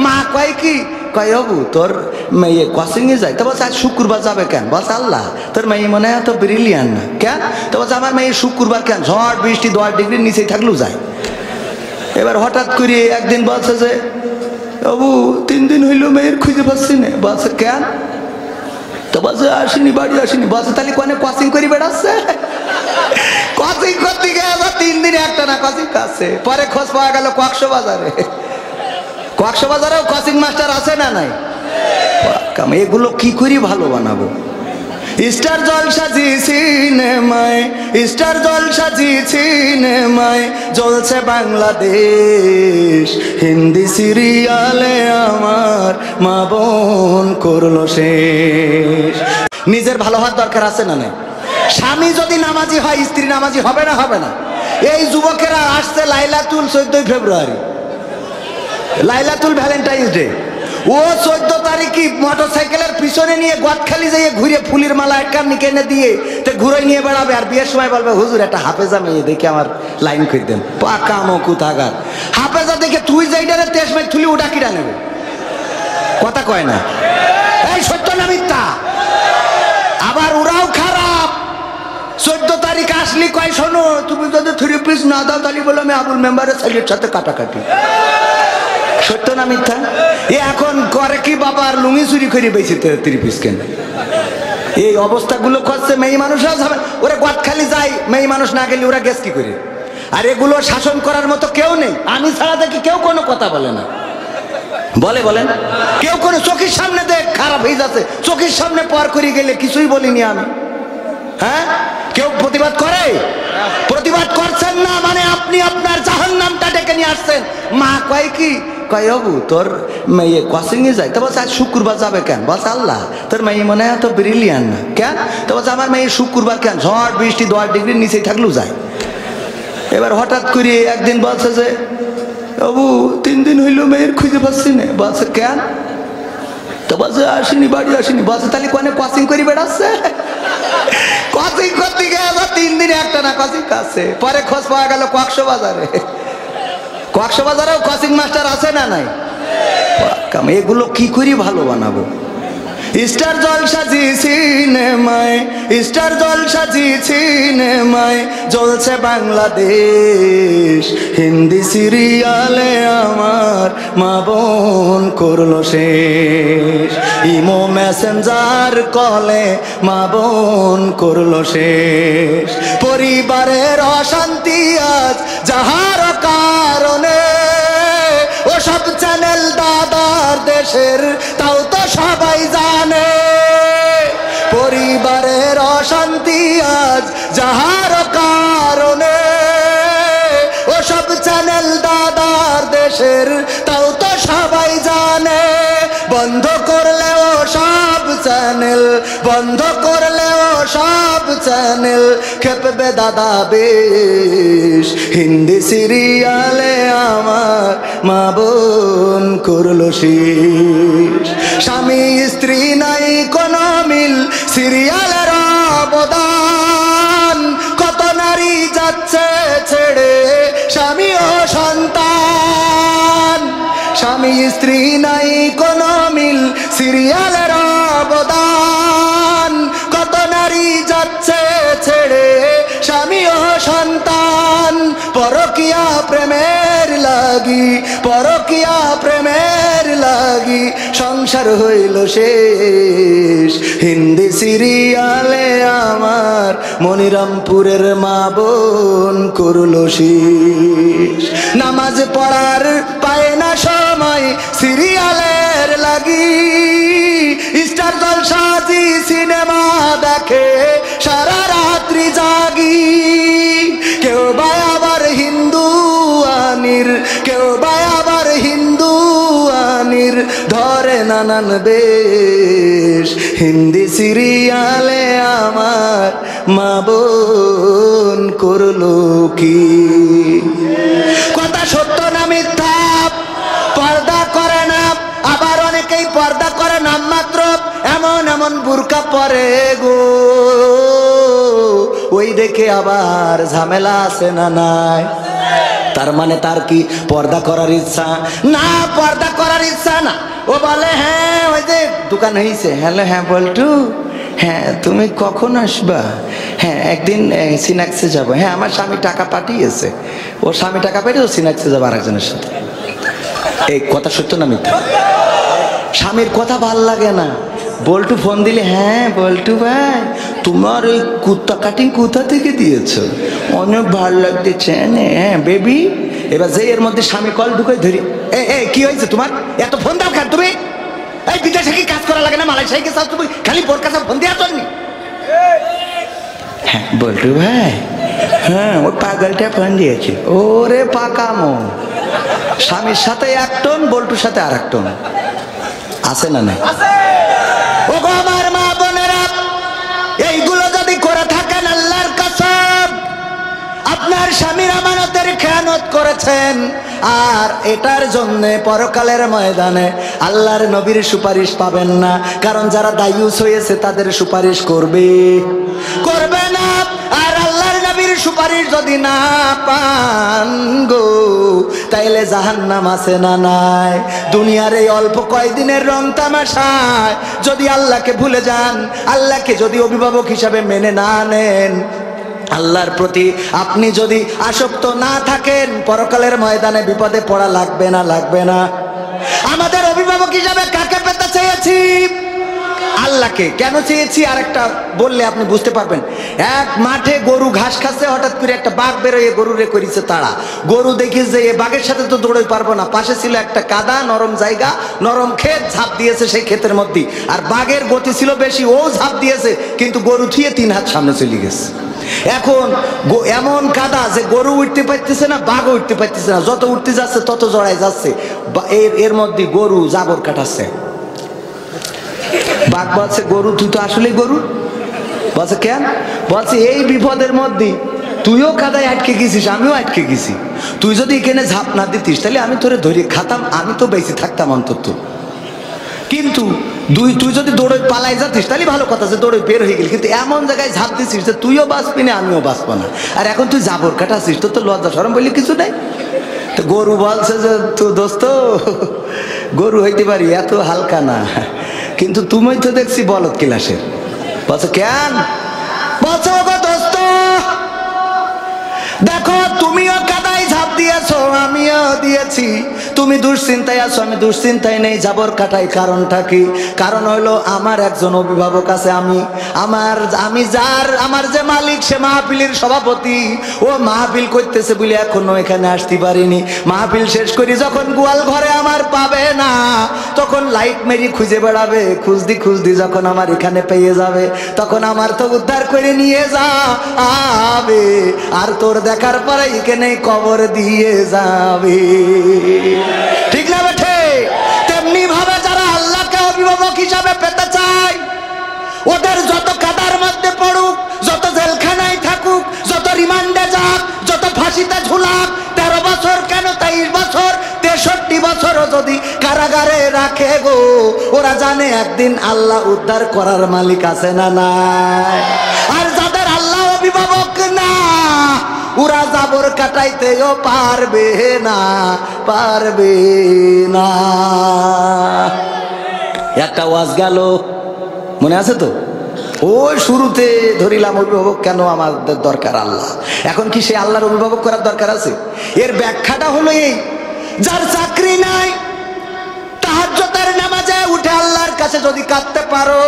মা কয় কি, কয় বাবু তোর মেয়ে কোচিংয়ে যায়। তো বলছে আজ শুক্রবার যাবে কেন? বলছে আল্লাহ তোর মেয়ে মনে হয় তো ব্রিলিয়ান না কেন? তো বলছে আমার মেয়ে শুক্রবার কেন, ঝড় বৃষ্টি 10 ডিগ্রির নিচেই থাকলেও যায়। এবার হঠাৎ করে একদিন বলছে যে বাবু 3 দিন হইলো মেয়ের খুঁজে পাচ্ছি না। বলছে কেন? তো বলছে আসেনি, বাড়ি আসেনি। বলছে তাহলে কোনে কোচিং করে বেড়াচ্ছে? কোচিং করতে গিয়ে 3 দিনে একটা না কোচিং কাছে। পরে খোঁজ পাওয়া গেল কক্সবাজারে। কক্সবাজারেও কোচিং মাস্টার আছে না নাই? এগুলো কি করে ভালো বানাবো? স্টার জলসা জি সিনেমায়, স্টার জলসা জি সিনেমায় জ্বলছে বাংলাদেশ। হিন্দি সিরিয়ালে আমার মা বোন করলো শেষ। নিজের ভালো হওয়ার দরকার আছে না নাই? স্বামী যদি নামাজি হয় স্ত্রী নামাজি হবে না? হবে না? এই যুবকেরা আসছে লাইলাতুল 14 ফেব্রুয়ারি, লাইলাতুল ভ্যালেন্টাইন্স ডে। ও 14 তারিখই মোটরসাইকেলের পিছনে নিয়ে গদখালি যাইয়ে ঘুরে ফুলের মালা একখান নিকে এনে দিয়ে তো ঘুরে নিয়ে বেড়াবে, আর বিয়ের সময় বলবে হুজুর একটা হাফেজা মেয়ে দেখে আমার লাইন করে দেন। পাকা মকুতাগার হাফেজা দেখে তুই যাইডারে 23 মাইল তুলি ওটা কিরা নেবে? কথা কয় না? এই সত্য না মিথ্যা? আবার ওরাও খারাপ। 14 তারিখ আসলি কয় শোনো তুমি যদি 3 পিস না দাও তাহলে বলো আমি আবুল মেম্বারের ছেলের সাথে কাটাকাটি। সত্য না মিথ্যা? এ এখন করে কি বাবা, আর লুঙ্গি চুরি করে বেশি 3 পিস কেন? এই অবস্থাগুলো করছে মেয়ে মানুষরাও যাবে। ওরা গদখালি যায়, মেয়ে মানুষ না গেলে ওরা গেছ কি করে? আর এগুলো শাসন করার মতো কেউ নেই। আমি ছাড়া দেখি কেউ কোনো কথা বলে না। বলে বলেন কেউ কোনো চোখের সামনে দেখ খারাপ হয়ে যাচ্ছে, চোখের সামনে পার করে গেলে কিছুই বলিনি আমি। হ্যাঁ, কেউ প্রতিবাদ করে? প্রতিবাদ করছেন না মানে আপনি আপনার জাহান্নামটা ডেকে নিয়ে আসছেন। মা কয় কি, কয় বাবু তোর মেয়ে কোচিংয়ে যায়। তো বলছে আজ শুক্রবার যাবে কেন? বলছে আল্লাহ তোর মেয়ে মনে হয় তো ব্রিলিয়ান না কেন? তো বলছে আমার মেয়ে শুক্রবার কেন, ঝড় বৃষ্টি 10 ডিগ্রির নিচেই থাকলেও যায়। এবার হঠাৎ করে একদিন বলছে যে বাবু 3 দিন হইলো মেয়ের খুঁজে পাচ্ছি না। বলছে কেন? তো বলছে আসেনি, বাড়ি আসেনি। বলছে তাহলে কোনে কোচিং করে বেড়াচ্ছে? কোচিং করতে গিয়ে 3 দিনে একটা না কোচিং কাছে। পরে খোঁজ পাওয়া গেল কক্সবাজারে। কক্সবাজারেও কোচিং মাস্টার আছে না নাই? এগুলো কি করে ভালো বানাবো? স্টার জলসা জি সিনেমায়, স্টার জলসা জি সিনেমায় জ্বলছে বাংলাদেশ। হিন্দি সিরিয়ালে আমার মা বোন করলো শেষ। ইমো মেসেঞ্জার কলে মা বোন করলো শেষ। পরিবারের অশান্তি আজ যাহার কারণে ওসব চ্যানেল দাদার দেশের তাও তো সবাই জানে। পরিবারের অশান্তি আজ যাহার কারণে ওসব চ্যানেল দাদার দেশের তাও তো সবাই জানে। বন্ধ করলেও সব চ্যানেল, বন্ধ করলেও সব চ্যানেল খেপবে দাদা বেশ। হিন্দি সিরিয়ালে আমার মা বোন করলো শেষ। স্বামী স্ত্রী নাই কোনো মিল, সিরিয়ালের অবদান। কত নারী যাচ্ছে ছেড়ে স্বামী ও সন্তান। স্বামী স্ত্রী নাই কোনো মিল, সিরিয়ালের অবদান। কত নারী যাচ্ছে ছেড়ে স্বামী ও সন্তান। পরকিয়া প্রেমের লাগি, পরকিয়া প্রেমের লাগি সংসার হইল শেষ। হিন্দি সিরিয়ালে আমার মনিরামপুরের মা বোন করলো শেষ। নামাজ পড়ার পায় না সময় সিরিয়ালের লাগি। স্টার জলসা জি সিনেমা দেখে সারা রাত্রি জাগি। কেউ বা আবার হিন্দু আনির, কেউ বা আবার হিন্দু আনির ধরে নানান বেশ। হিন্দি সিরিয়ালে আমার মা বোন করলো কি? কথা সত্য না মিথ্যা? পর্দা করে না, আবার অনেকেই পর্দা করে নামমাত্র। এমন এমন বুরকা পরে গো, ওই দেখে আবার ঝামেলা আছে না নাই? তার মানে তার কি পর্দা করার ইচ্ছা না? পর্দা করা করার ইচ্ছা না। ও বলে হ্যাঁ ওই যে দোকান হয়েছে। হ্যালো, হ্যাঁ বল্টু, হ্যাঁ তুমি কখন আসবা? হ্যাঁ একদিন সিনাক্সে যাবো। হ্যাঁ আমার স্বামী টাকা পাঠিয়েছে। ও স্বামী টাকা পাঠিয়ে ও সিনাক্সে যাবো আরেকজনের সাথে। এই কথা সত্য না মিথ্যা? স্বামীর কথা ভাল লাগে না। বল্টু ফোন দিলে, হ্যাঁ বল্টু ভাই তোমার ওই কুত্তা কাটিং কোথা থেকে দিয়েছো? অনেক ভালো লাগতেছে। হ্যাঁ বেবি। এবার যে এর মধ্যে স্বামী কল ঢুকে ধরি, এই কি হয়েছে তোমার? এত ফোন দাও কেন তুমি? এই বিদেশে কি কাজ করা লাগে না? মালয়েশিয়ায় গেছো তুমি, খালি বোর কাছে ফোন দেওয়ার জন্য? হ্যাঁ বল্টু ভাই, হ্যাঁ ওই পাগলটা ফোন দিয়েছে। ওরে পাকামো, স্বামীর সাথে এক টোন, বল্টুর সাথে আর এক টোন। আছে না নাই? ও গো আমার মা বোনেরা, এইগুলো যদি করে থাকেন আল্লাহর কসম আপনার স্বামীর আমানতের খেয়ানত করেছেন। আর এটার জন্য পরকালের ময়দানে আল্লাহর নবীর সুপারিশ পাবেন না। কারণ যারা দায়ুস হয়েছে তাদের সুপারিশ করবে না। আর আল্লাহর নবীর সুপারিশ যদি না পান গো, তাইলে জাহান্নাম আছে না নাই? দুনিয়ার এই অল্প কয়দিনের রং তামাশায় যদি আল্লাহকে ভুলে যান, আল্লাহকে যদি অভিভাবক হিসাবে মেনে না নেন, আল্লাহর প্রতি আপনি যদি আসক্ত না থাকেন, পরকালের ময়দানে বিপদে পড়া লাগবে না? আমাদের অভিভাবক হিসাবে কাকে পেতে চেয়েছি? আল্লাহকে। কেন চেয়েছি আরেকটা বললে আপনি বুঝতে পারবেন। এক মাঠে গরু ঘাস খাচ্ছে, হঠাৎ করে একটা বাঘ বেরোয় গরুরে করেছে তাড়া। গরু দেখি যে এ বাঘের সাথে তো দৌড়ে পারবো না, পাশে ছিল একটা কাদা নরম জায়গা, নরম ক্ষেত, ঝাঁপ দিয়েছে সেই ক্ষেতের মধ্যে। আর বাঘের গতি ছিল বেশি, ও ঝাঁপ দিয়েছে, কিন্তু গরু থুয়ে 3 হাত সামনে চলে গেছে। এখন এমন কাদা যে গরু উঠতে পারতেছে না, বাঘও উঠতে পারতেছে না, যত উঠতে যাচ্ছে তত জড়ায় যাচ্ছে। এর মধ্যে গরু জাবর কাটাচ্ছে। বাঘ বলছে, গরু তুই তো আসলে গরু। বলছে কেন? বলছে এই বিপদের মধ্যে তুইও কাদায় আটকে গেছিস, আমিও আটকে গেছি। তুই যদি এখানে ঝাঁপ না দিতিস তাহলে আমি তোরে ধরে খাতাম, আমি তো বেঁচে থাকতাম অন্তত। কিন্তু তুই যদি দৌড়ে পালাই যাতিস তাহলে ভালো কথা, যে দৌড়ে বের হয়ে গেলি। কিন্তু এমন জায়গায় ঝাঁপ দিছিস যে তুইও বাঁচবি না, আমিও বাঁচবো না। আর এখন তুই জাবর কাটাছিস, তোর তো লজ্জা শরম বললি কিছু নাই। তো গরু বলছে যে তো দোস্ত, গরু হইতে পারি, এত হালকা না, কিন্তু তুমি তো দেখছি বলদ ক্লাসের। বলছে কেন? বলছে ওগো দোস্ত, দেখো তুমিও কাদায় ঝাঁপ দিয়েছো, আমিও দিয়েছি। তুমি দুশ্চিন্তায় আছো, আমি দুশ্চিন্তায় নেই, জাবর কাটাই। কারণটা কি? কারণ হলো আমার একজন অভিভাবক আছে। আমার যে মালিক, সে মাহফিলের সভাপতি। ও মাহফিল করতেছে বলে এখনো এখানে আসতে পারিনি। মাহফিল শেষ করি যখন গোয়াল ঘরে আমার পাবে না, তখন লাইট মেরি খুঁজে বেড়াবে। খুঁজদি যখন আমার এখানে পেয়ে যাবে, তখন আমার তো উদ্ধার করে নিয়ে যাবে। আর তোর দেখার পরে এখানে কবর দিয়ে যাবে। ঠিক না বেঠে? তেমনি ভাবে যারা আল্লাহকে অভিভাবক হিসাবে পেতে চায়, ওদের যত কাদার মধ্যে পড়ুক, যত জেলখানায় থাকুক, যত রিমান্ডে যাক, যত ফাঁসিতে ঝুলাক, 13 বছর কেন 23 বছর 63 বছরও যদি কারাগারে রাখে গো, ওরা জানে একদিন আল্লাহ উদ্ধার করার মালিক আছে না নাই? আর যাদের আল্লাহ অভিভাবক না, ওরা জাবর কাটাইতেও পারবে না। একটা ওয়াজ গেল, মনে আছে তো? ওই শুরুতে ধরিলাম অভিভাবক কেন আমাদের দরকার আল্লাহ। এখন কি সে আল্লাহর অভিভাবক করার দরকার আছে? এর ব্যাখ্যাটা হলো এই, যার চাকরি নাই, তাহাজ্জুদের নামাজে উঠে আল্লাহর কাছে যদি কাঁদতে পারো,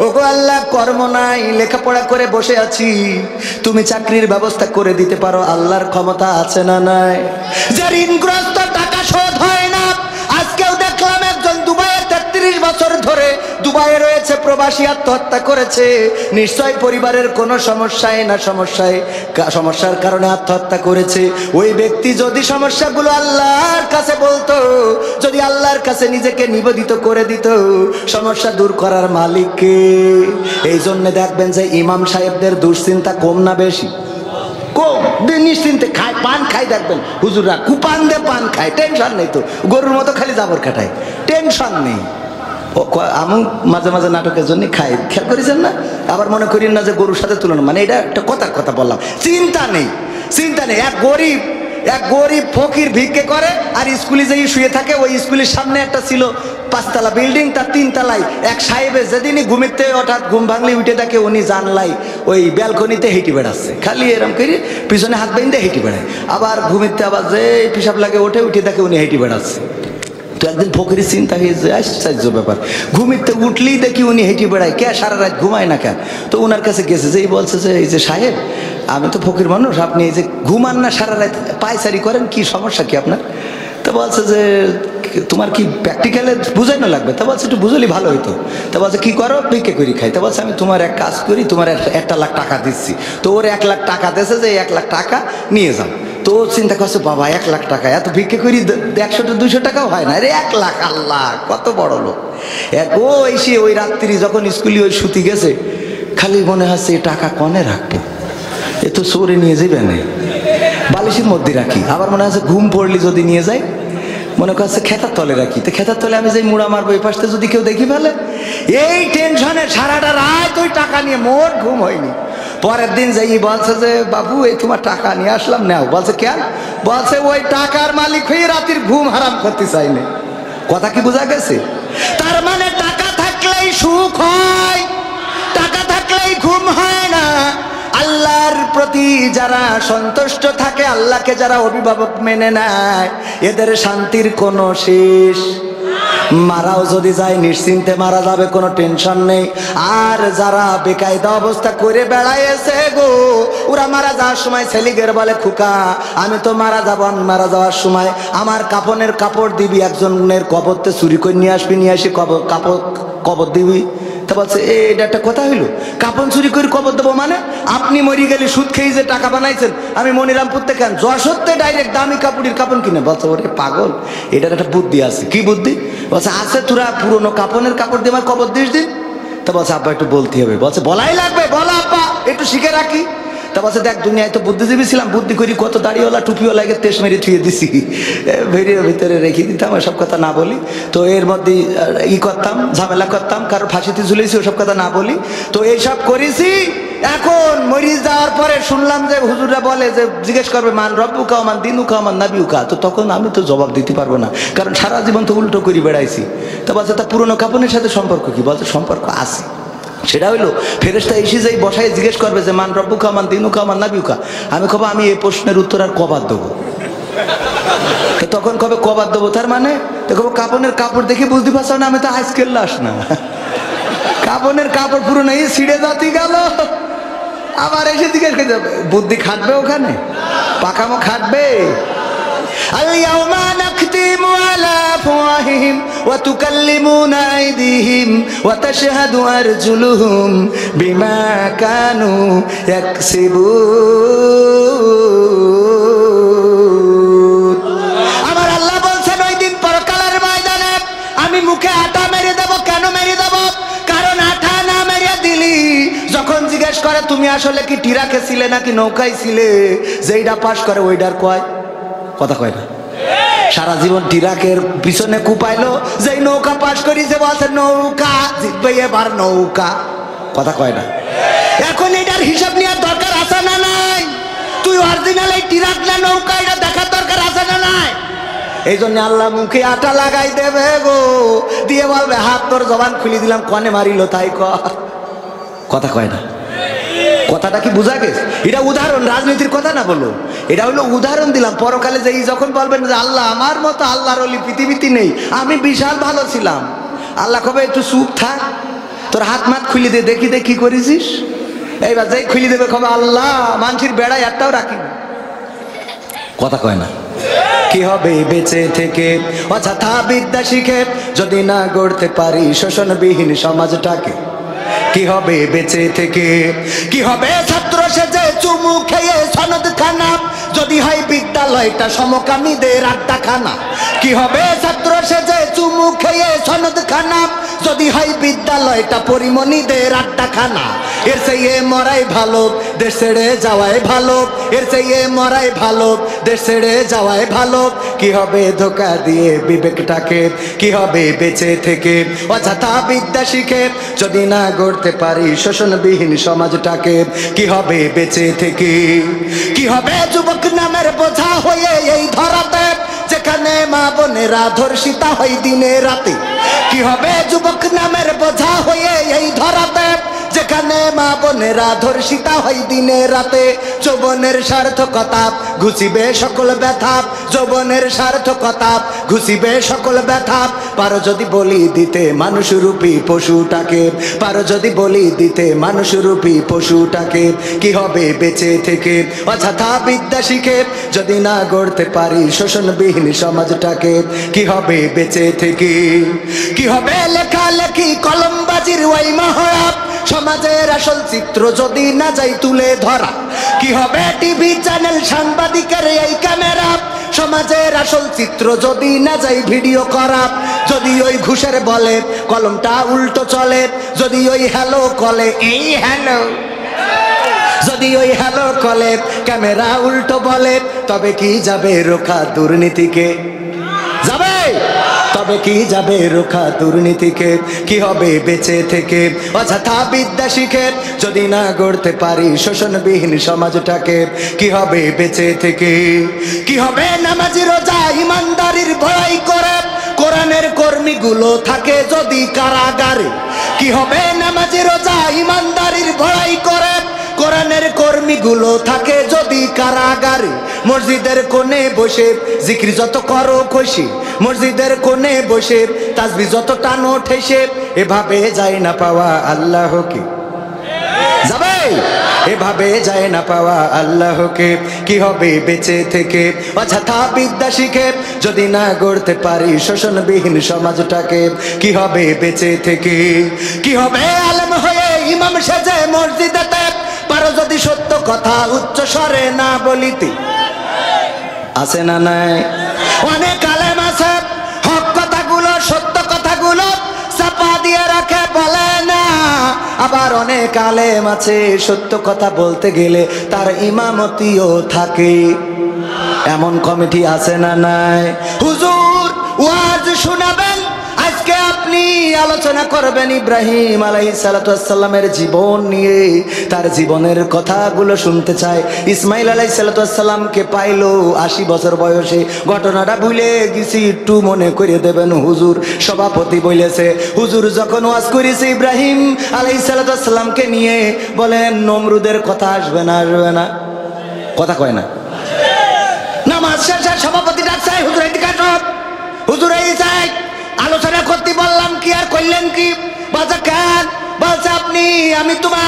ওগো আল্লাহ কর্ম নাই, লেখাপড়া করে বসে আছি, তুমি চাকরির ব্যবস্থা করে দিতে পারো, আল্লাহর ক্ষমতা আছে না নাই? যে ঋণগ্রস্ত, টাকা শোধ হয় না, আজকেও দেখলাম একজন দুবাইয়ে 33 বছর ধরে দুবাইয়ে রয়েছে, প্রবাসী, আত্মহত্যা করেছে। নিশ্চয় পরিবারের কোনো সমস্যার কারণে আত্মহত্যা করেছে। ওই ব্যক্তি যদি সমস্যাগুলো আল্লাহর কাছে বলতো, যদি আল্লাহর কাছে নিজেকে নিবেদিত করে দিত, সমস্যা দূর করার মালিককে। এই জন্য দেখবেন যে ইমাম সাহেবদের দুশ্চিন্তা কম না বেশি? কম। নিশ্চিন্তে খায়, পান খায়। দেখবেন হুজুররা কুপান দিয়ে পান খায়, টেনশন নেই তো, গরুর মতো খালি জাবর কাটায়, টেনশন নেই। আমি মাঝে মাঝে নাটকের জন্য খাই, খেয়াল করেছেন না? আবার মনে করেন না যে গরুর সাথে তুলনা, মানে এটা একটা কথা বললাম। চিন্তা নেই। এক গরিব এক গরিব ফকির ভিক্ষে করে আর স্কুলে যেই শুয়ে থাকে। ওই স্কুলের সামনে একটা ছিল 5 তলা বিল্ডিং, তার 3 তলায় এক সাহেবের যেদিনই ঘুমিতে হঠাৎ ঘুম ভাঙলে উঠে থাকে, উনি জানলাই ওই ব্যালকনিতে হেঁটে বেড়াচ্ছে, খালি এরম করে পিছনে হাত বেঁধে হেঁটে বেড়ায়। আবার ঘুমিতে আবার যে পিসাব লাগে উঠে থাকে, উনি হেঁটে বেড়াচ্ছে। তো একদিন ফকিরের চিন্তা হয়েছে, আশ্চর্য ব্যাপার, ঘুমিতে উঠলেই দেখি উনি হেঁটে বেড়ায়, কে সারা রাত ঘুমায় না কেন? তো ওনার কাছে গেছে, যেই বলছে যে এই যে সাহেব, আমি তো ফকির মানুষ, আপনি এই যে ঘুমান না সারা রাত, পায়চারি করেন, কি সমস্যা কি আপনার? তো বলছে যে তোমার কি প্র্যাকটিক্যালে বুঝাইনো লাগবে? তা বলছে একটু বুঝলি ভালো হইতো। তা বলছে কি করো? ভিক্ষে করি খাই। তা বলছে আমি তোমার এক কাজ করি, তোমার 1 লাখ টাকা দিচ্ছি। তো ওর 1 লাখ টাকা দিয়েছে যে 1 লাখ টাকা নিয়ে যাও। তো ও চিন্তা করছে, বাবা 1 লাখ টাকা, এত ভিক্ষে করি 100-200 টাকাও হয় না রে, 1 লাখ, আল্লাহ কত বড় লোক। ও এসে ওই রাত্রি যখন স্কুলে ওই শুতি গেছে, খালি মনে হচ্ছে এই টাকা কনে রাখবো, এ তো চোরে নিয়ে যাবে না, বালিশের মধ্যে রাখি। আবার মনে হচ্ছে ঘুম পড়লি যদি নিয়ে যাই, মনে করছে খেতার তলে রাখি, তো খেতার তলে আমি যাই মুড়া মারবো, এই পাশে যদি কেউ দেখি ফেলে। এই টেনশনে সারাটা রাত ওই টাকা নিয়ে মোট ঘুম হয়নি। পরের দিন যাই বলছে যে বাবু এই তোমার টাকা নিয়ে আসলাম, নাও। বলছে কেন? বলছে ওই টাকার মালিক হয়ে রাতের ঘুম হারাম করতে চাইনি। কথা কি বোঝা গেছে? তার মানে টাকা থাকলেই সুখ হয়, টাকা থাকলেই ঘুম হয় না। আল্লাহর প্রতি যারা সন্তুষ্ট থাকে, আল্লাহকে যারা অভিভাবক মেনে নেয়, এদের শান্তির কোনো শেষ। মারাও যদি যায় নিশ্চিন্তে মারা যাবে, কোনো টেনশন নেই। আর যারা বেকায়দা অবস্থা করে বেড়াইছে গো, ওরা মারা যাওয়ার সময় ছেলেগের বলে, খুকা আমি তো মারা যাবো, আমি মারা যাওয়ার সময় আমার কাফনের কাপড় দিবি, একজনের কবরতে চুরি করে নিয়ে আসবি, নিয়ে আসি কবর দিবি। তা বলছে এটা একটা কথা হইলো, কাপন চুরি করে কবর দেবো মানে? আপনি মরি গেলে সুদ খেয়ে যে টাকা বানাইছেন, আমি মনিরামপুর থেকে যশোরতে ডাইরেক্ট দামি কাপড়ের কাপন কিনে। বলছে ওরে পাগল, এটার একটা বুদ্ধি আছে। কি বুদ্ধি? বলছে আছে, তোরা পুরোনো কাপনের কাপড় দিয়ে আমার কবর দিস দিন। তা বলছে আব্বা একটু বলতে হবে। বলছে বলাই লাগবে, বলা আব্বা একটু শিখে রাখি। তা বলছে দেখ দুনিয়ায় তো বুদ্ধিজীবী ছিলাম, বুদ্ধি করি কত দাড়িওয়ালা টুপিওয়ালাকে তেস মেরে থুয়ে দিছি, ভিডিওর ভিতরে রেখে দিতাম, ওসব কথা না বলি। তো এর মধ্যে করতাম, ঝামেলা করতাম, কারোর ফাঁসিতে ঝুলেছি, ওসব কথা না বলি। তো এইসব করেছি। এখন মরি যাওয়ার পরে শুনলাম যে হুজুররা বলে যে জিজ্ঞেস করবে মান রব্বুকা মান দিনুকা মান নাবিউকা। তো তখন আমি তো জবাব দিতে পারবো না, কারণ সারা জীবন তো উল্টো করে বেড়াইছি। তো বলছে তা পুরোনো কাপনের সাথে সম্পর্ক কি? বলছে সম্পর্ক আছে। সেটা হইলো ফেরেশতা এসে যাই বসায় জিজ্ঞেস করবে যে মান রব্বুকা মান দিনুকা মান নাবিউকা। আমি কব আমি এই প্রশ্নের উত্তর আর কবার দেবো? তখন কবে কবার দেবো? তার মানে তো কব কাপনের কাপড় দেখে বুঝতে পারছো না আমি তো আজকের লাশ না, কাপনের কাপড় পুরো নেই, ছিঁড়ে যাতে গেল। আবার এসে জিজ্ঞেস করে যাবে, বুদ্ধি খাটবে ওখানে, পাকামো খাটবে। اليوم نختم على أفواههم وتكلمنا أيديهم وتشهد أرجلهم بما كانوا يكسبون। আমার আল্লাহ বলছেন ওই দিন পরকালের ময়দানে আমি মুখে আটা মেরে দেব। কেন মেরে দেব? কারণ আটা না মেরে দিলি যখন জিজ্ঞেস করে তুমি আসলে কি টিরাকে ছিলে নাকি নৌকায় ছিলে, যেইটা পাস করে ওইটার কয় কথা কয় না। সারা জীবন টিরাকের পিছনে কুপাইলো, যেই নৌকা পাশ করিছে বলছে নৌকা জিতবে এবার, নৌকা কথা কয় না। এখন এটার হিসাব নেওয়ার দরকার আছে না নাই? তুই অরিজিনাল এই টিরাক না নৌকা, এটা দেখার দরকার আছে না নাই? এই জন্য আল্লাহ মুখে আটা লাগাই দেবে গো, দিয়ে বলবে হাত তোর জবান খুলে দিলাম, কনে মারিল তাই কথা কয় না। কথাটা কি বোঝা গেছে? এটা উদাহরণ, রাজনীতির কথা না বলো, এটা হলো উদাহরণ দিলাম। পরকালে যে যখন বলবেন যে আল্লাহ আমার মতো আল্লাহর ওলি পৃথিবীতে নেই, আমি বিশাল ভালো ছিলাম, আল্লাহ কবে একটু চুপ থাক, তোর হাত মাত খুলে দিয়ে দেখি দে কি করেছিস। এইবার যেই খুলে দেবে কবে আল্লাহ মানুষের বেড়ায় একটাও রাখি না। কথা কয় না। কি হবে বেঁচে থেকে অযথা বিদ্যা শিখে যদি না গড়তে পারি শোষণবিহীন সমাজটাকে? কি হবে বেঁচে থেকে? কি হবে ছাত্র সেজে চুমু খেয়ে সনদ খানা যদি হয় বিদ্যালয়টা সমকামীদের আড্ডাখানা? কি হবে ছাত্র সেজে চুমু খেয়ে সনদ খানা যদি হয় বিদ্যালয়টা পরিমণিদের আড্ডাখানা, এর চেয়ে মরাই ভালো দেশ ছেড়ে যাওয়াই ভালো, এর চেয়ে মরাই ভালো দেশ ছেড়ে যাওয়াই ভালো। কি হবে ধোকা দিয়ে বিবেকটাকে, কি হবে বেঁচে থেকে অযথা বিদ্যা শিখে যদি না গড়তে পারি শোষণবিহীন সমাজটাকে? কি হবে বেঁচে থেকে? কি হবে যুবক নামের বোঝা হয়ে এই ধরাতে, যেখানে মা বোনেরা ধর্ষিতা হয় দিনে রাতে? কি হবে যুবক নামের বোঝা হয়ে এই ধরাতে, যেখানে মা বোনেরা ধর্ষিতা হয় দিনে রাতে? যৌবনের সার্থকতা ঘুচিবে সকল ব্যথা, যৌবনের সার্থকতা ঘুচিবে সকল ব্যথা। পারো যদি বলি দিতে মানুষরূপী পশুটাকে, পারো যদি বলি দিতে মানুষরূপী পশুটাকে? কি হবে বেঁচে থেকে অযথা বিদ্যা শিখে যদি না গড়তে পারি শোষণবিহীন সমাজটাকে? কি হবে বেঁচে থেকে? কি হবে লেখালেখি কলমবাজির ওই মহড়া, সমাজের আসল চিত্র যদি না যাই তুলে ধরা? কি হবে টিভি চ্যানেল সাংবাদিকের এই ক্যামেরা, সমাজের আসল চিত্র যদি না যাই ভিডিও করা? যদি ওই ঘুষের বলে কলমটা উল্টো চলে, যদি ওই হ্যালো কলে এই হ্যালো, যদি ওই হ্যালো কলে ক্যামেরা উল্টো বলে, তবে কি যাবে রোখা দুর্নীতিকে? যাবে? তবে কি যাবে রোখা দুর্নীতিকে? কি হবে বেঁচে থেকে অযথা বিদ্যা শিখে যদি না গড়তে পারি শোষণবিহীন সমাজটাকে? কি হবে বেঁচে থেকে? কি হবে নামাজি রোজা ইমানদারির ভয় করে কোরআনের কর্মীগুলো থাকে যদি কারাগারে? কি হবে নামাজি রোজা ইমানদারির ভয় করে কোরআনের কর্মীগুলো থাকে যদি কারাগারে? মসজিদের কোণে বসে জিকির যত করো খুশি, মসজিদের কোণে বসে তাসবিহ যত টানো ঠেসে, এভাবে যায় না পাওয়া আল্লাহকে? যাবে? এভাবে যায় না পাওয়া আল্লাহকে? কি হবে বেঁচে থেকে অযথা বিদ্যা শিখে যদি না গড়তে পারি শোষণবিহীন সমাজটাকে? কি হবে বেঁচে থেকে? কি হবে আলেম হয়ে ইমাম সেজে মসজিদেতে, পারো যদি সত্য কথা উচ্চ স্বরে না বলিতে? আছে না নাই? অনেক আলেম আছে হক কথাগুলো সত্য কথাগুলো চাপা দিয়ে রাখে বলে না, আবার অনেক আলেম আছে সত্য কথা বলতে গেলে তার ইমামতিও থাকে। এমন কমিটি আছে না নাই? হুজুর ওয়াজ শোনাবেন, আজকে আপনি আলোচনা করবেন ইব্রাহিম আলাইহিস সালাতু ওয়াস সালামের জীবন নিয়ে, তার জীবনের কথাগুলো শুনতে চায়। ইসমাইল আলাইহিস সালাতু ওয়াস সালামকে পাইলো 80 বছর বয়সে, ঘটনাটা ভুলে গেছি একটু মনে করে দেবেন হুজুর। সভাপতি বলেছে হুজুর যখন ওয়াজ করেছে ইব্রাহিম আলাইহিস সালাতু ওয়াস সালামকে নিয়ে, বলেন নমরুদের কথা আসবে না? আসবে না? কথা কয় না। নামাজ শেষে সভাপতি ডাকছে হুজুর এদিকে আসো, হুজুর এই চাই আলোচনা করতে বললাম কি আর করলেন কি? বলছে কেন? বলছে আপনি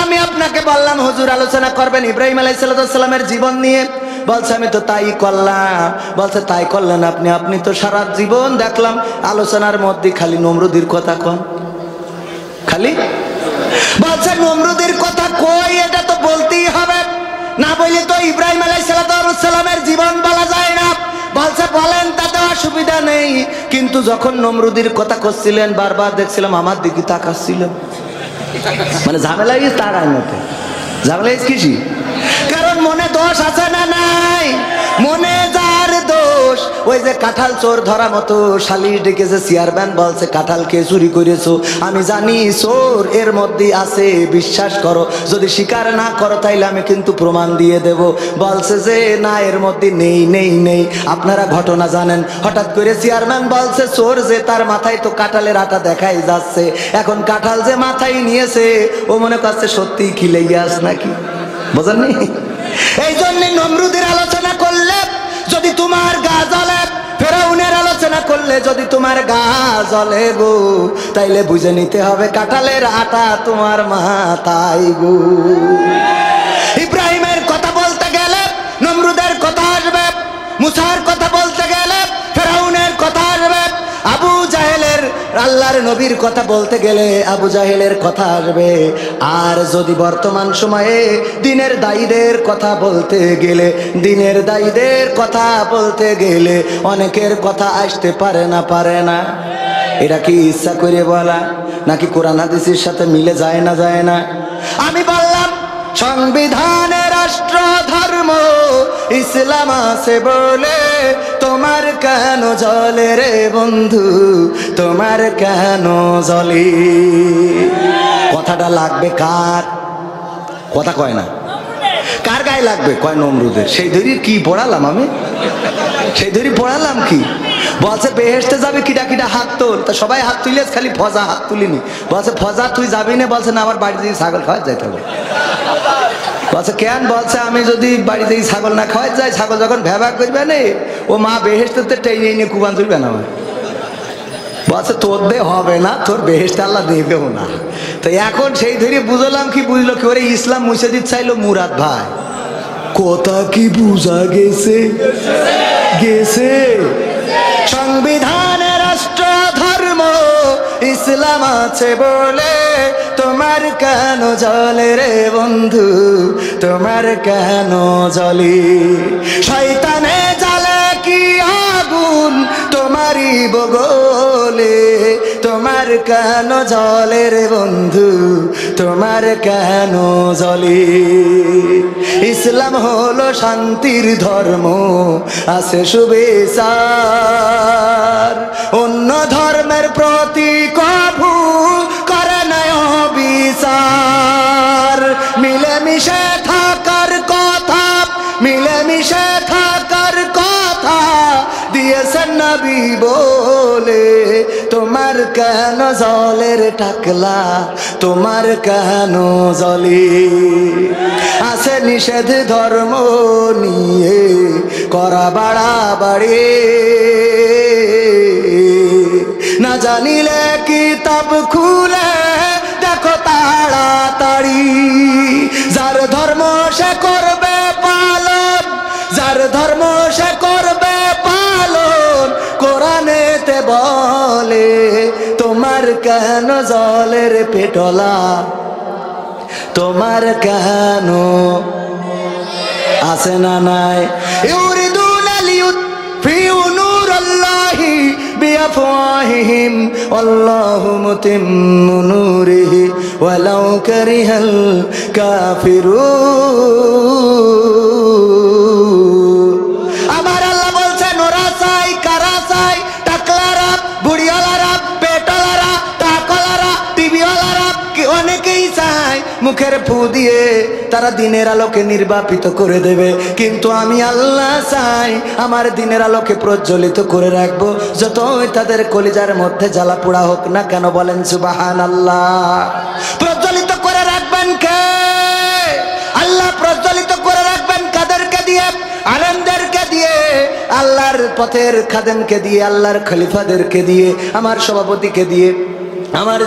আমি আপনাকে বললাম হুজুর আলোচনা করবেন ইব্রাহিম আলাইহিস সালামের জীবন নিয়ে। বলছে আমি তো তাই করলাম। বলছে তাই করলেন আপনি? আপনি তো সারা জীবন দেখলাম আলোচনার মধ্যে খালি নমরুদের কথা কন, খালি। বলছে নমরুদের কথা কই, এটা তো বলতেই হবে, না বললে তো ইব্রাহিম আলাইহিস সালামের জীবন বলা যায় না। বলছে বলেন তাতে অসুবিধা নেই, কিন্তু যখন নমরুদের কথা করছিলেন বারবার দেখছিলাম আমার দিকে তাকাচ্ছিলেন, মানে ঝামেলা তাকায় মতে ঝামেলা কিসি? কারণ মনে দোষ আছে না নাই? মনে যার দোষ, ওই যে কাঁঠাল চোর ধরা মতো শালিশ ডেকেছে চেয়ারম্যান, বলছে কাঁঠাল কে চুরি করেছো? আমি জানি চোর এর মধ্যে আছে, বিশ্বাস করো, যদি স্বীকার না করো তাইলে আমি কিন্তু প্রমাণ দিয়ে দেব। বলছে যে না এর মধ্যে নেই নেই নেই। আপনারা ঘটনা জানেন, হঠাৎ করে চেয়ারম্যান বলছে চোর যে তার মাথায় তো কাঁঠালের আটা দেখাই যাচ্ছে, এখন কাঁঠাল যে মাথায় নিয়েছে ও মনে করছে সত্যি খিলে গিয়াস নাকি, বোঝেননি? এই জন্য নমরুদের আলোচনা করলে যদি তোমার গা জ্বলে, ফেরাউনের আলোচনা করলে যদি তোমার গা জ্বলে গো, তাইলে বুঝে নিতে হবে কাঁঠালের আটা তোমার মাথায় গো। ইব্রাহিমের কথা বলতে গেলে নমরুদের কথা আসবে, মুসার কথা বলতে গেলে ফেরাউনের কথা আসবে, আবু জাহেলের আল্লাহর নবীর কথা বলতে গেলে আবু জাহেলের কথা আসবে। আর যদি বর্তমান সময়ে দিনের দায়ীদের কথা বলতে গেলে, দিনের দায়ীদের কথা বলতে গেলে অনেকের কথা আসতে পারে না, পারে না। এটা কি ইচ্ছা করে বলা নাকি কোরআন হাদিসের সাথে মিলে যায় না যায় না? আমি বললাম সংবিধানে রাষ্ট্র ধর্ম ইসলাম আছে বলে তোমার কেন জ্বলে রে বন্ধু, তোমার কেন জ্বলে? কথাটা লাগবে কার? কথা কয় না, কার গায়ে লাগবে? কয় নমরুদের। সেই ধরি কি পড়ালাম আমি, সেই ধরি পড়ালাম কি? বলছে বেহেশতে যাবে কিটা কিটা হাত তোল, তা সবাই হাত তুলে খালি ফজা হাত তুলিনি। বলছে ফজা তুই যাবি না? বলছে না, আমার বাড়িতে ছাগল খাওয়া যাইতে হবে। বলছে কেন? বলছে আমি যদি বাড়িতে ছাগল না খাওয়া যায়, ছাগল যখন ভ্যাবা করবে না ও মা বেহেশতে টেনে নিয়ে কুবান তুলবে না আমার। বলছে তোর দে হবে না, তোর বেহেশতে আল্লাহ দেবেও না। তো এখন সেই ধরে বুঝলাম কি, বুঝলো কি? ওরে ইসলাম মুছে দিতে চাইলো মুরাদ ভাই। কথা কি বুঝা গেছে? গেছে। সংবিধানে রাষ্ট্র ধর্ম ইসলাম আছে বলে তোমার কেন জ্বলে রে বন্ধু, তোমার কেন জ্বলে? শয়তানে জ্বালে কি আগুন তোমারই বগলে, তোমার কেন জ্বলে রে বন্ধু, তোমার কেন জ্বলে? ইসলাম হলো শান্তির ধর্ম, আছে সুবিচার, অন্য ধর্মের প্রতি কভু করে না বিচার। মিলেমিশে থাকার কথা, মিলেমিশে থাকার কথা দিয়েছেন নবী বলে, তোমার কেন জ্বলে রে টাকলা, তোমার কেন জ্বলে? আছে নিষেধ ধর্ম নিয়ে করা বাড়াবাড়ি, না জানিলে কিতাব খুলে দেখো তাড়াতাড়ি। যার ধর্ম সে করবে পালন, যার ধর্ম সে করবে পালন, কোরআনেতে বলে তোমার কেন জ্বলে রে পেটলা, তোমার কেন? আছে না নাই? ইউরিদুনা লিয়ুতফিউ নূরাল্লাহি বিআফওয়াহিহিম ওয়াল্লাহু মুতিম্মু নূরিহি ওয়ালাউ কারিহাল কাফিরুন। আমার আল্লাহ বলছেন ওরা চাই, কারা চাই? টাকলারা, বুড়িওয়ালারা, পেটলারা, টাকলারা, টিভিওয়ালারা, কি অনেকেই চায় মুখের ফু দিয়ে তারা দিনের আলোকে নির্বাপিত করে দেবে। কিন্তু আমি আল্লাহ চাই আমার দিনের আলোকে প্রজ্বলিত করে রাখবো, যতই তাদের কলিজার মধ্যে জ্বালা পোড়া হোক না কেন। বলেন সুবহানাল্লাহ। প্রজ্বলিত করে রাখবেন কে? আল্লাহ প্রজ্বলিত করে রাখবেন কাদেরকে দিয়ে? আলেমদেরকে দিয়ে, আল্লাহর পথের খাদেমকে দিয়ে, আল্লাহর খলিফাদেরকে দিয়ে, আমার সভাপতিকে দিয়ে, আমার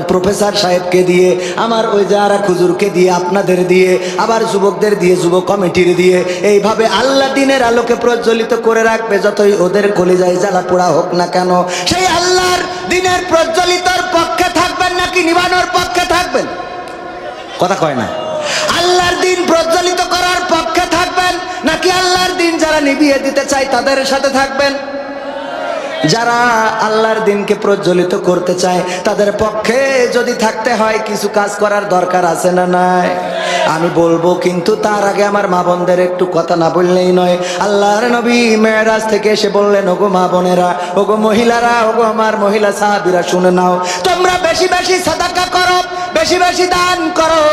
প্রফেসর সাহেবকে দিয়ে, আমার ওই যারা খুজুরকে দিয়ে, আপনাদের দিয়ে, আবার যুবকদের দিয়ে, যুব কমিটির দিয়ে, এইভাবে আল্লাহ দিনের আলোকে প্রজ্বলিত করে রাখবে যতই ওদের কলিজায় জ্বালা পোড়া হোক না কেন। সেই আল্লাহর দিনের প্রজ্বলিতর পক্ষে থাকবেন নাকি নিবানোর পক্ষে থাকবেন? কথা কয় না। আল্লাহর দিন প্রজ্বলিত করার পক্ষে থাকবেন নাকি আল্লাহর দিন যারা নিভিয়ে দিতে চায় তাদের সাথে থাকবেন? যারা আল্লাহর দিনকে প্রজ্বলিত করতে চায় তাদের পক্ষে যদি থাকতে হয় কিছু কাজ করার দরকার আছে না নাই? আমি বলবো, কিন্তু তার আগে আমার মা বোনদের একটু কথা না বললেই নয়। আল্লাহর নবী মেরাজ থেকে এসে বললেন, ওগো মা বোনেরা, ওগো মহিলারা, ওগো আমার মহিলা সাহাবীরা, শুনে নাও, তোমরা বেশি বেশি সাদাকা করো, বেশি বেশি দান করো,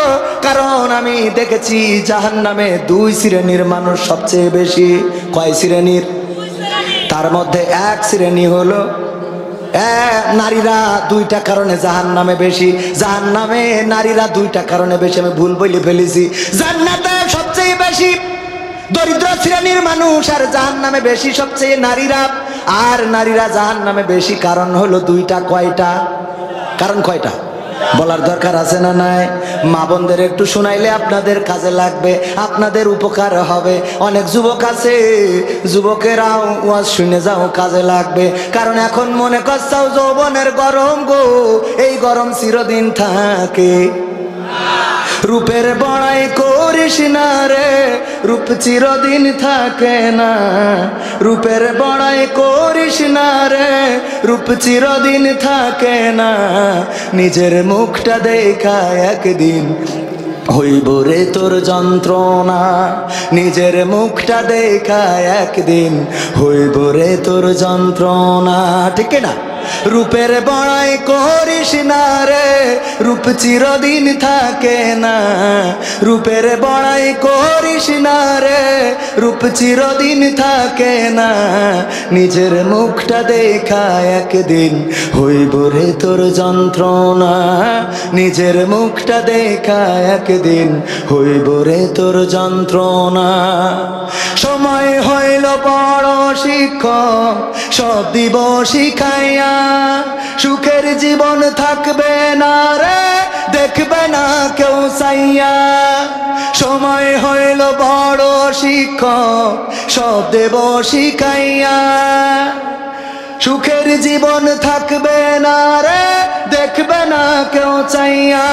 কারণ আমি দেখেছি জাহান্নামে দুই শ্রেণীর মানুষ সবচেয়ে বেশি। কয় শ্রেণীর? তার মধ্যে এক শ্রেণী হলো নারীরা। দুইটা কারণে জাহান্নামে বেশি, জাহান্নামে নারীরা দুইটা কারণে বেশি। আমি ভুল বলে ফেলেছি। জান্নাতে সবচেয়ে বেশি দরিদ্র শ্রেণীর মানুষ, আর জাহান্নামে বেশি সবচেয়ে নারীরা। আর নারীরা জাহান্নামে বেশি কারণ হলো দুইটা। কয়টা কারণ? কয়টা বলার দরকার আছে না নাই? মা বোনদের একটু শুনাইলে আপনাদের কাজে লাগবে, আপনাদের উপকার হবে। অনেক যুবক আছে, যুবকেরাও ওয়াজ শুনে যাও, কাজে লাগবে। কারণ এখন মনে করছাও যৌবনের গরম গো, এই গরম চিরদিন থাকে। রূপের বড়াই করিস না রে, রূপ চিরদিন থাকে না। রূপের বড়াই করিস না রে, রূপ চিরদিন থাকে না। নিজের মুখটা দেখা একদিন হইব রে তোর যন্ত্রণা। নিজের মুখটা দেখা একদিন হইব রে তোর যন্ত্রণা। ঠিক না? রূপের বড়াই করিস না রে, রূপ চিরদিন থাকে না। রূপের বড়াই করিস না রে, রূপ চিরদিন থাকে না। নিজের মুখটা দেখা একদিন হইব রে তোর যন্ত্রণা। নিজের মুখটা দেখা একদিন হইব রে তোর যন্ত্রণা। সময় হইল বড় শিক্ষক, সব দিব শিখাইয়া। সুখের জীবন থাকবে না রে, দেখবে না কেউ চাইয়া। সময় হইল বড় শিক্ষক, সব দেব শিখাইয়া। সুখের জীবন থাকবে না রে, দেখবে না কেউ চাইয়া।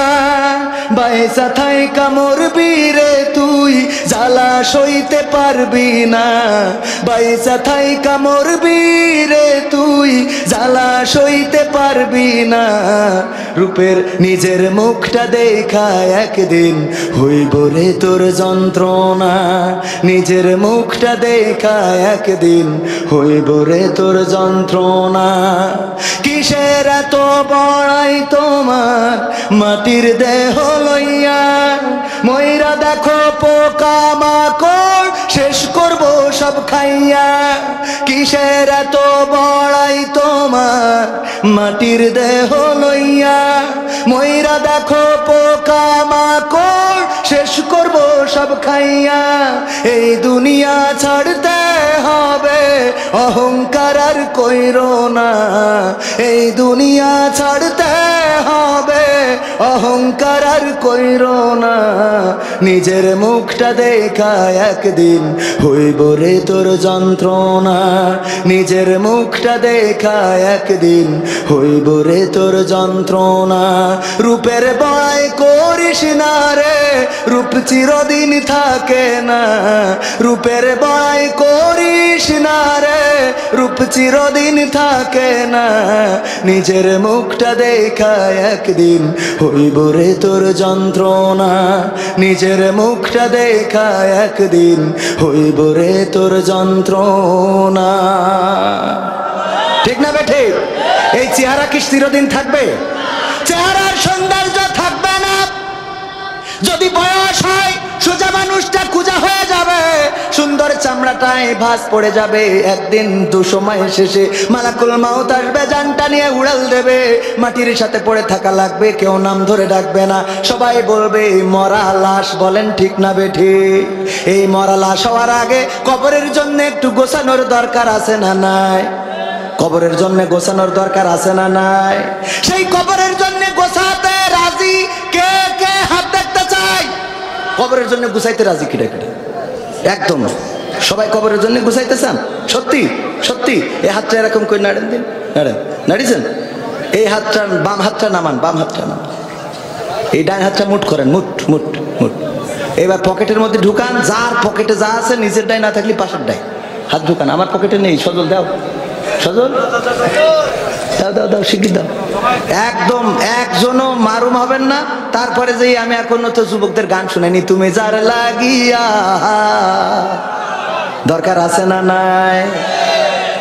বাইসা থাইকা মরবি রে তুই, জ্বালা সইতে পারবি না। বাইসা থাইকা মরবি রে তুই, জ্বালা সইতে পারবি না। রূপের নিজের মুখটা দেখা একদিন হইব রে তোর যন্ত্রণা। নিজের মুখটা দেখা একদিন হইব রে তোর যন্ত্রণা। কিসের এত বড়াই তোমার মাটির দেহ লইয়া? ময়রা দেখো পোকা মাকড়, শেষ করব সব খাইয়া। কিসের এত বড়াই তোমার মাটির দেহ লইয়া? ময়রা দেখো পোকা মাকড়, শেষ করব সব খাইয়া। এই দুনিয়া ছাড়তে হবে, অহংকার আর কইরো না। এই দুনিয়া ছাড়তে হবে, অহংকার আর কইরো না। নিজের মুখটা দেখা একদিন হইব রে তোর যন্ত্রণা। নিজের মুখটা দেখা একদিন হইব রে তোর যন্ত্রণা। রূপের বড়াই করিস না রে, রূপ চিরদিন থাকে না। রূপের বড়াই করিস না রে, রূপ চিরদিন থাকে না। নিজের মুখটা দেখা একদিন হইব রে তোর যন্ত্রণা। নিজের মুখটা দেখা একদিন হইব রে তোর যন্ত্রণা। ঠিক না বেঠে? এই চেহারা কি চিরদিন থাকবে? চেহারার সৌন্দর্য থাকবে না। যদি বয়স হয়, সোজা মানুষটা কুজা হয়ে যাবে। সুন্দর চামড়াটায় ভাঁজ পড়ে যাবে। একদিন দুসময় শেষে মালাকুল মাউত আসবে, জানটা নিয়ে উড়াল দেবে। মাটির সাথে পড়ে থাকা লাগবে, কেউ নাম ধরে ডাকবে না। সবাই বলবে মরা লাশ। বলেন ঠিক না বেঠি? এই মরা লাশ হওয়ার আগে কবরের জন্য একটু গোছানোর দরকার আছে না নাই? কবরের জন্য গোছানোর দরকার আছে না নাই? সেই কবরের জন্য গোছাতে রাজি কে কে? হাত দেখতে চাই। কবরের জন্য গুছাইতে রাজি কিটা কিটা? একদম সবাই কবরের জন্য গুছাইতে চান? সত্যি সত্যি? এই হাতটা এরকম করে নাড়েন দিন। নাড়েন, নাড়িয়েছেন? এই হাতটা, বাম হাতটা নামান, বাম হাতটা নামান। এই ডান হাতটা মুঠ করেন, মুঠ মুঠ মুঠ। এবার পকেটের মধ্যে ঢুকান। যার পকেটে যা আছে, নিজের ডাই না থাকলে পাশের ডাই হাত ঢুকান। আমার পকেটে নেই। সজল দাও, সজল দাও দাও দাও, শিগগির দাও। একদম একজনও মারুম হবেন না। তারপরে যে আমি এখনো তো যুবকদের গান শুনেনি, তুমি যার লাগিয়া। দরকার আছে না নাই?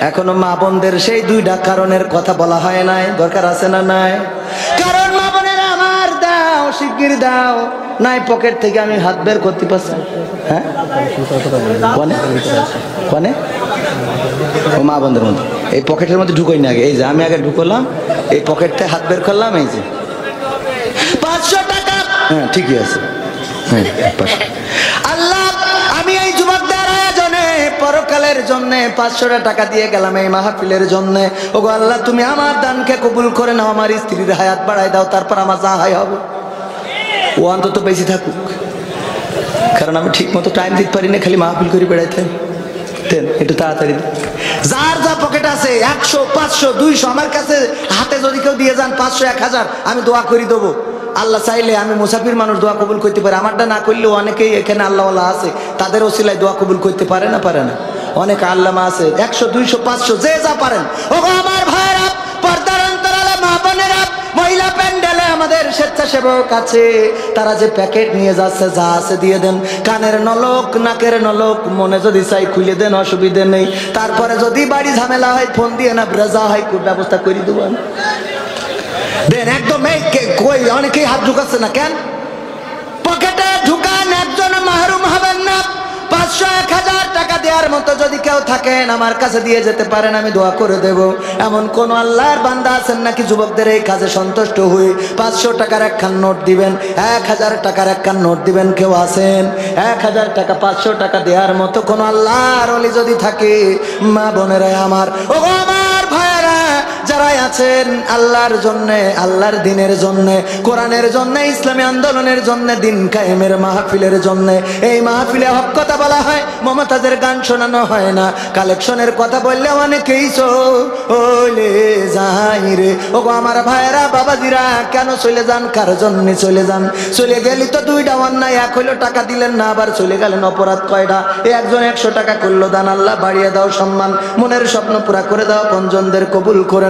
এখনো মা বোনদের সেই দুইটা কারণের কথা বলা হয় নাই। দরকার আছে না নাই? কারণ মা বোনের আমার দাও, শিগগির দাও। নাই পকেট থেকে আমি হাত বের করতে পারছি। হ্যাঁ, কোনে কোনে? ও মা বোনদের মধ্যে এই পকেটের মধ্যে ঢুকোই না আগে। এই যে আমি আগে ঢুকলাম, এই পকেটটা হাত বের করলাম। এই যে 500 টাকা। হ্যাঁ ঠিকই আছে। হ্যাঁ, আল্লাহ, আমি এই যুবকদের আয়োজনে পরকালের জন্য 500 টাকা দিয়ে গেলাম এই মাহফিলের জন্য। ওগো আল্লাহ, তুমি আমার দানকে কবুল করে নাও। আমার স্ত্রীর হায়াত বাড়াই দাও, তারপর আমার যা হয় হবে। ও অন্তত বেশি থাকুক, কারণ আমি ঠিক মতো টাইম দিতে পারি না, খালি মাহফিল করে বেড়াইতে। একটু তাড়াতাড়ি যার যা পকেট আছে 100, 500, 200 আমার কাছে হাতে যদি কেউ দিয়ে যান 500, 1000, আমি দোয়া করে দেবো। আল্লাহ চাইলে আমি মুসাফির মানুষ দোয়া কবুল করতে পারি, আমারটা না করলেও অনেকেই এখানে আল্লাহওয়ালা আছে, তাদের ওসিলায় দোয়া কবুল করতে পারে না অনেক আল্লামা আছে 100 200 500 যে যা পারেন। ও আমার ভাইরা, পর্দার অন্তরালে মা বোনেরা, মহিলা প্যান্ডেলে আমাদের স্বেচ্ছাসেবক আছে, তারা যে প্যাকেট নিয়ে যাচ্ছে যা আছে দিয়ে দেন, কানের নলক নাকের নলক মনে যদি চাই খুলে দেন, অসুবিধে নেই। তারপরে যদি বাড়ি ঝামেলা হয় ফোন দিয়ে না ব্রেজা হয় ব্যবস্থা করে দেবেন দেন একদম। কই অনেকেই হাত ঢুকাচ্ছে না কেন? পকেটে ঢুকান, একজন মাহরুম হবেন না। 500 1000 টাকা দেওয়ার মতো যদি কেউ থাকেন আমার কাছে দিয়ে যেতে পারেন, আমি দোয়া করে দেব। এমন কোন আল্লাহর বান্দা আছেন নাকি যুবকদের এই কাজে সন্তুষ্ট হয়ে 500 টাকার একখান নোট দিবেন, 1000 টাকার একখান নোট দিবেন? কেউ আছেন? 1000 টাকা 500 টাকা দেওয়ার মতো কোন আল্লাহর ওলি যদি থাকে, মা বোনেরা আমার, ও আমার ভাইরা যারা আছেন আল্লাহর জন্য, আল্লাহর দিনের জন্য, কোরআনের জন্য, ইসলামী আন্দোলনের জন্য, দিন কায়েমের মাহফিলের জন্য, এই মাহফিলে হক কথা বলা হয়, মমতাজের গান শোনানো হয় না, কালেকশনের কথা বললে অনেকেই চলে যায় রে। ও আমার ভাইরা বাবাজিরা, কেন চলে যান? কার জন্য চলে যান? চলে গেলি তো দুইটা অন্যায়, এক হইলো টাকা দিলেন না, আবার চলে গেলেন অপরাধ কয়টা? একজন 100 টাকা করলো দান, আল্লাহ বাড়িয়ে দাও সম্মান, মনের স্বপ্ন পুরা করে দাও, পঞ্জনদের কবুল করে